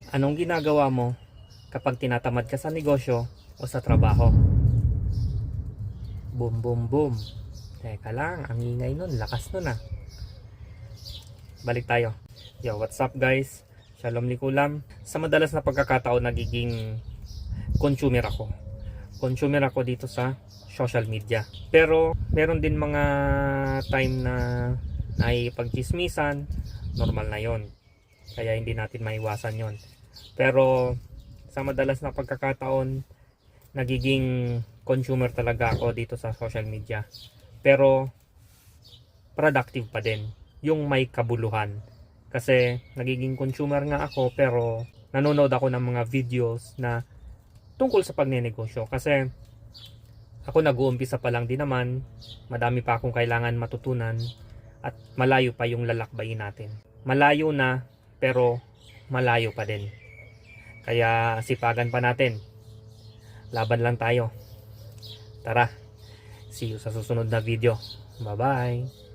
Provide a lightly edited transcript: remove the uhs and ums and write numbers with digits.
Anong ginagawa mo kapag tinatamad ka sa negosyo o sa trabaho? Boom, boom, boom. Teka lang, ang ingay nun, lakas nun ah. Balik tayo. Yo, what's up guys? Shalom likulam. Sa madalas na pagkakataon, nagiging consumer ako. Consumer ako dito sa social media. Pero meron din mga time na naipagchismisan, normal na yon. Kaya hindi natin maiwasan yon. Pero sa madalas na pagkakataon, nagiging consumer talaga ako dito sa social media. Pero productive pa din, yung may kabuluhan. Kasi nagiging consumer nga ako, pero nanonood ako ng mga videos na tungkol sa pagnenegosyo. Kasi ako nag-uumpisa pa lang din naman, madami pa akong kailangan matutunan, at malayo pa yung lalakbayin natin. Malayo na, pero malayo pa din. Kaya sipagan pa natin. Laban lang tayo. Tara, see you sa susunod na video. Bye bye.